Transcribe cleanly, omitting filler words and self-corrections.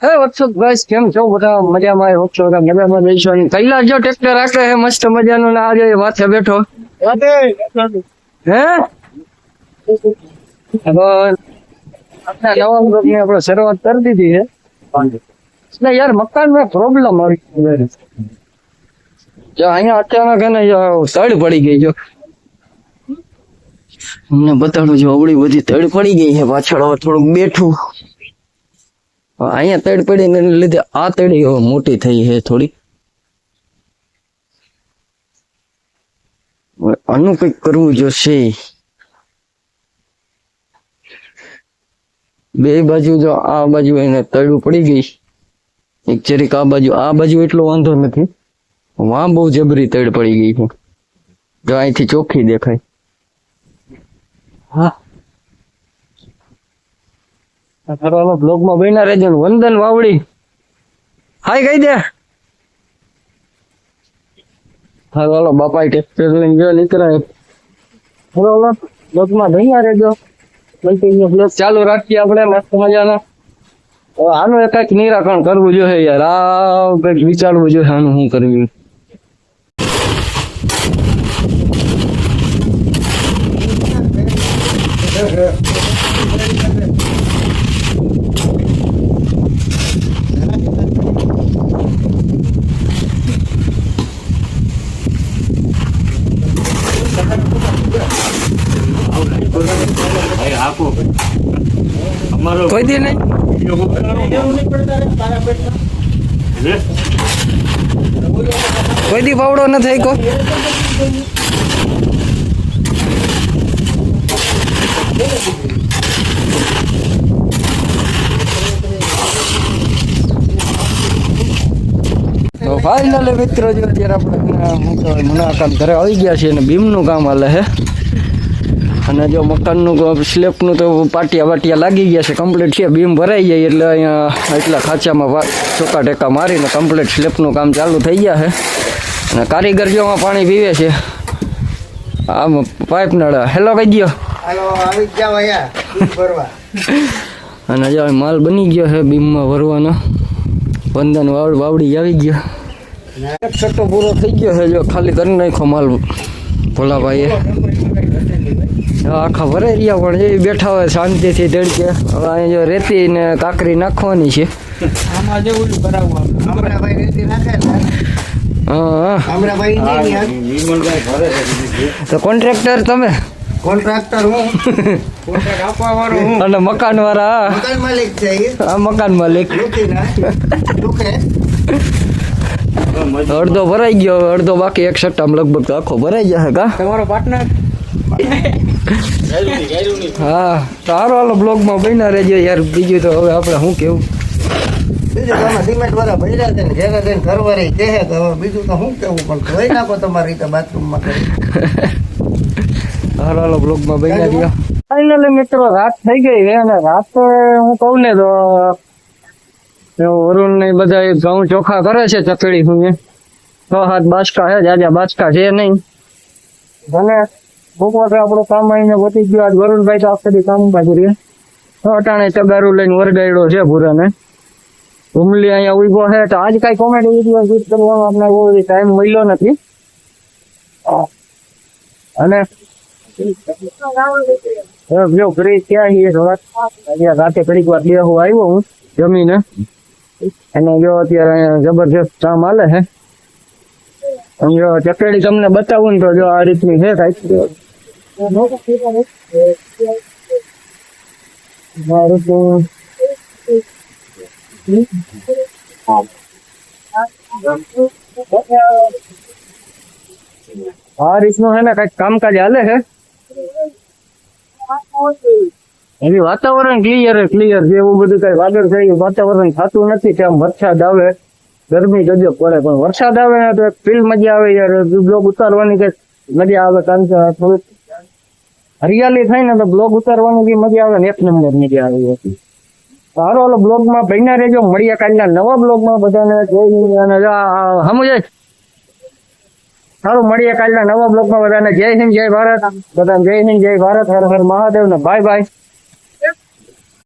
હે WhatsApp guys, કેમ છો બધા? મજામાં હોપ છો બધા મજામાં રહીશો. અને કૈલાસ જો ટ્રેક્ટર રાખે છે મસ્ત મજાનું, ને આજે વાથે બેઠો હે. હવે આપણા નવા બ્લોગની આપણે શરૂઆત કરી દીધી છે. એટલે યાર મકાનમાં પ્રોબ્લેમ આવી ગયો. જો અહીંયા અચાનક એને તળ પડી ગઈ. જો અમને બતાડું, જો અવળી બધી તળ પડી ગઈ છે પાછળ. હવે થોડુંક બેઠું અહીંયા તડ પડી ને લીધે આ તડી હવે મોટી થઈ છે થોડી. આનું કઈક કરવું જોશે. બે બાજુ જો આ બાજુ એને તળું પડી ગઈ, એક જરીક આ બાજુ એટલો વાંધો નથી. વાં બહુ જબરી તડ પડી ગઈ છે. જો અહીંથી ચોખ્ખી દેખાય. હા, બ્લોગ માં બન્યા રહેજો. વંદન વાવડી હાય કહી દે. હાલો બાપા ટ્રેક્ટર લઈને ગયો નીકળાય. બ્લોગ માં બન્યા રહેજો. બ્લોગ ચાલુ રાખીએ આપણે મસ્ત મજાના. આનું કઈક નિરાકરણ કરવું જોઈએ યાર. આ કઈક વિચારવું જોઈએ આનું શું કરવું. કોઈ દી નહીં, કોઈ દી પાવડો ન થઈ કો. તો ફાઇનલી મિત્રો, જો અત્યારે આપણે મુલાકાત ઘરે આવી ગયા છીએ અને બીમનું કામ હાલે છે. અને જો મકાનનું સ્લેબનું તો પાટિયા લાગી ગયા છે, કમ્પ્લીટ છે. બીમ ભરાઈ જાય એટલે અહીંયા એટલા ખાંચામાં ચોકા ટેકા મારીને કમ્પ્લીટ સ્લેબનું કામ ચાલુ થઈ ગયા છે. અને કારીગર જો પાણી પીવે છે આમ પાઇપ નળ. હેલો કહી દો. અને જો માલ બની ગયો છે બીમમાં ભરવાનો. વંદન વાવડી આવી ગયો. એક સટ્ટો પૂરો થઈ ગયો છે. જો ખાલી કરી નાખો માલ ભોલાભાઈએ. આખા ભરાઈ રહ્યા પણ એ બેઠા હોય શાંતિથી તડકે. હવે અહીંયા જો રેતી ને કાકરી નાખવાની છે. તો કોન્ટ્રાક્ટર તમે? કોન્ટ્રાક્ટર હું, કોન્ટ્રાક્ટ આપવા વાળો હું, અને મકાન વાળા મકાન માલિક છે. આ મકાન માલિક. અડધો ભરાઈ ગયો, અડધો બાકી. એક સટ્ટામાં લગભગ આખો ભરાઈ જશે. કા તમારો પાર્ટનર? હા, સારો હાલો બ્લોગમાં બન્યા રહેજો યાર. બીજું તો હવે આપણે શું કેવું. બીજું તમે સિમેન્ટ વાળા ભર્યા છે ને જેને તેને ઘરવાળી કહે તો હવે બીજું તો શું કેવું, પણ ધોઈ નાખો તમારી રીતે બાથરૂમમાં કરી. હાલો બ્લોગમાં બન્યા રહ્યા. ફાઇનલી મિત્રો, રાત થઈ ગઈ છે. અને રાત હું કહું ને તો વરુણ ને બધા ઘઉં ચોખા કરે છે ચકડી. હું 6-7 બાચકા છે, જાજા બાચકા છે નહીં. અને બપોરે આપણું કામ આવીને પતી ગયું. આજ વરુણભાઈ તો આખી કામ બાજુ રહે. અટાણે તગારું લઈને વરગાડ્યો છે ભૂરાને. હુમલી અહીંયા ઉભો છે. તો આજ કઈ કોમેડી વિડીયો શૂટ કરવાનો આપણે બહુ ટાઈમ મળ્યો નથી. અને જો ફ્રી ક્યાં છીએ થોડાક. રાતે ઘડીક વાર બે હું આવ્યો હું જમીને. અને જો અત્યારે જબરજસ્ત કામ હાલે છે. જો ચકેડી તમને બતાવું ને તો જો આ રીતની છે કઈક. આ રીતનું છે ને કઈક કામકાજ હાલે છે. એવી વાતાવરણ ક્લિયર જેવું બધું કઈ વાદળ થઈ ગયું. વાતાવરણ થતું નથી કે આમ વરસાદ આવે. ગરમી ગજબ પડે, પણ વરસાદ આવે ને તો ફીલ મજા આવે યાર. બ્લોગ ઉતારવાની કઈ મજા આવે. કારણ કે થોડુંક હરિયાળી થાય ને તો બ્લોગ ઉતારવાની બી મજા આવે ને એક નંબર મજા આવે. સારો હાલો બ્લોગમાં બન્યા રહેજો. મળીએ કાલના નવા બ્લોગમાં. બધાને જોઈ અને સમજાય સારું. મળીએ કાલના નવા બ્લોગમાં. બધાને જય હિન્દ, જય ભારત. બધાને જય હિન્દ, જય ભારત. હર હર મહાદેવ ને બાય બાય.